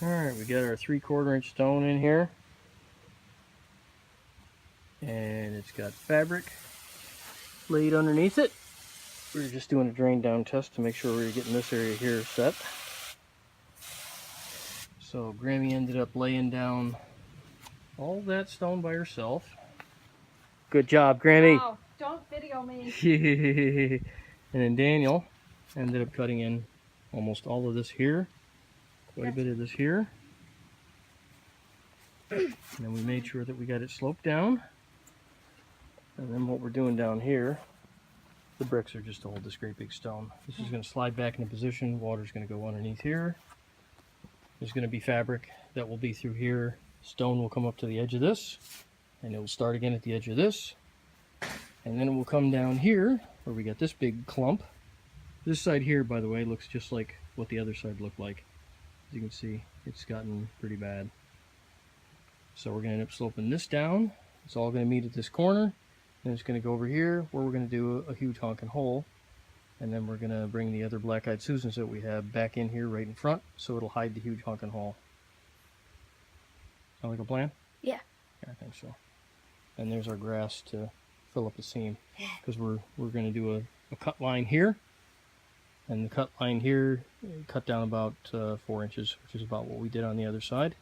Alright, we got our 3/4 inch stone in here. And it's got fabric laid underneath it. We were just doing a drain down test to make sure we were getting this area here set. So Grammy ended up laying down all that stone by herself. Good job, Grammy. Wow, don't video me. And then Daniel ended up cutting in almost all of this here. Quite a bit of this here. And then we made sure that we got it sloped down. And then what we're doing down here, the bricks are just to hold this great big stone. This is going to slide back into position. Water's going to go underneath here. There's going to be fabric that will be through here. Stone will come up to the edge of this. And it will start again at the edge of this. And then it will come down here where we got this big clump. This side here, by the way, looks just like what the other side looked like. As you can see, it's gotten pretty bad. So we're going to end up sloping this down. It's all going to meet at this corner. Then it's going to go over here where we're going to do a huge honking hole. And then we're going to bring the other black-eyed Susans that we have back in here right in front so it'll hide the huge honking hole. Sound like a plan? Yeah. Yeah, I think so. And there's our grass to fill up the seam. Because we're going to do a cut line here. And the cut line here, cut down about 4 inches, which is about what we did on the other side.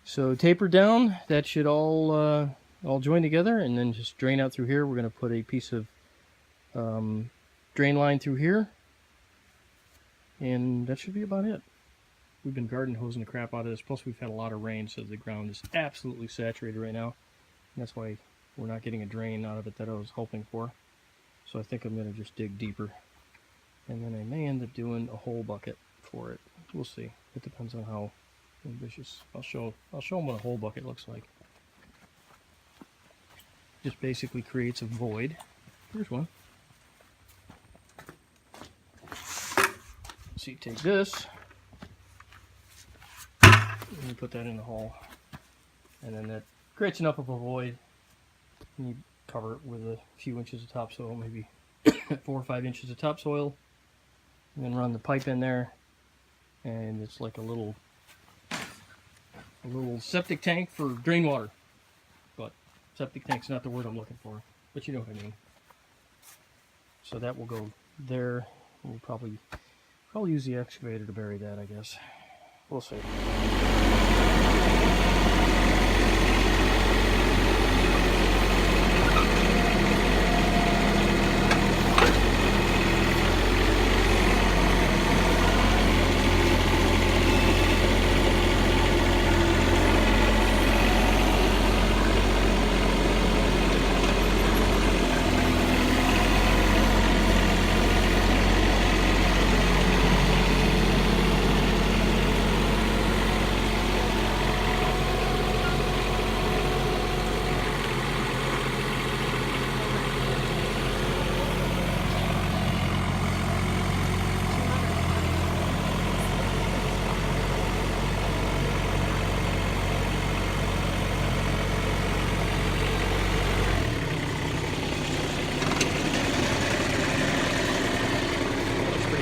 So taper down, that should all join together, and then just drain out through here. We're going to put a piece of drain line through here, and that should be about it. We've been garden hosing the crap out of this, plus we've had a lot of rain, so the ground is absolutely saturated right now. And that's why we're not getting a drain out of it that I was hoping for. So I think I'm going to just dig deeper. And then I may end up doing a whole bucket for it. We'll see. It depends on how ambitious. I'll show them what a whole bucket looks like. Just basically creates a void. Here's one. So you take this, and you put that in the hole. And then that creates enough of a void. And you cover it with a few inches of topsoil, maybe 4 or 5 inches of topsoil. And then run the pipe in there, and it's like a little septic tank for drain water. But septic tank's not the word I'm looking for, but you know what I mean. So that will go there. We'll probably use the excavator to bury that, I guess. We'll see.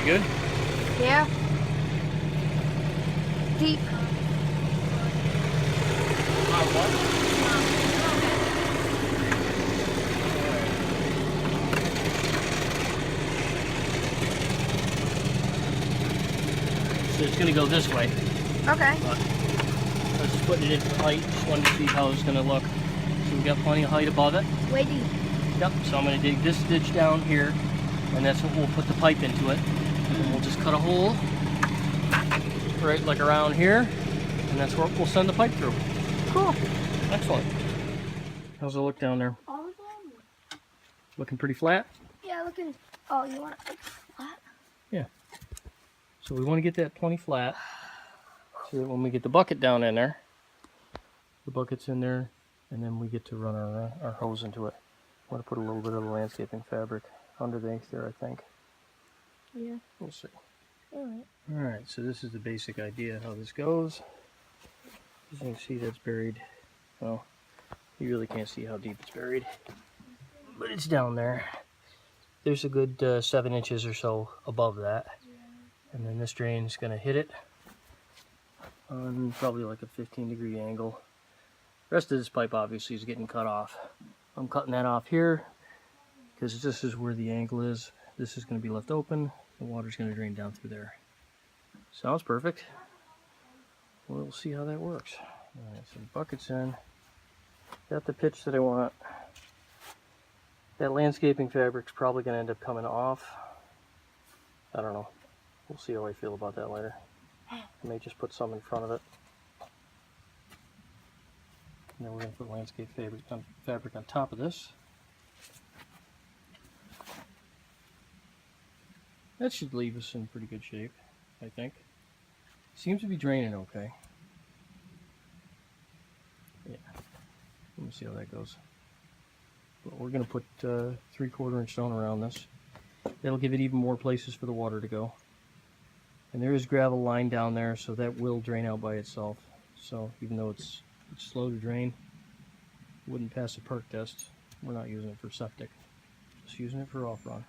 Good? Yeah. Deep. So it's going to go this way. Okay. But I was just putting it in height. Just wanted to see how it's going to look. So we got plenty of height above it. Way deep. Yep. So I'm going to dig this ditch down here, and that's what we'll put the pipe into it. And we'll just cut a hole right like around here, and that's where we'll send the pipe through. Cool. Excellent. How's it look down there? Looking pretty flat? Yeah, looking. Oh, you want it flat? Yeah. So we want to get that 20 flat, so that when we get the bucket down in there, the bucket's in there, and then we get to run our hose into it. I want to put a little bit of the landscaping fabric underneath there, I think. Yeah. We'll see. Alright. Alright, so this is the basic idea how this goes. As you can see, that's buried. Well, you really can't see how deep it's buried, but it's down there. There's a good 7 inches or so above that. And then this drain is going to hit it. on probably like a 15-degree angle. The rest of this pipe obviously is getting cut off. I'm cutting that off here because this is where the angle is. This is going to be left open. The water's going to drain down through there. Sounds perfect. We'll see how that works. Alright, so the bucket's in. Got the pitch that I want. That landscaping fabric's probably going to end up coming off. I don't know. We'll see how I feel about that later. I may just put some in front of it. And then we're going to put landscape fabric on top of this. That should leave us in pretty good shape, I think. Seems to be draining okay. Yeah. Let me see how that goes. But we're going to put 3/4 inch stone around this. That'll give it even more places for the water to go. And there is gravel line down there, so that will drain out by itself. So even though it's slow to drain, wouldn't pass a perk test. We're not using it for septic, just using it for off-run.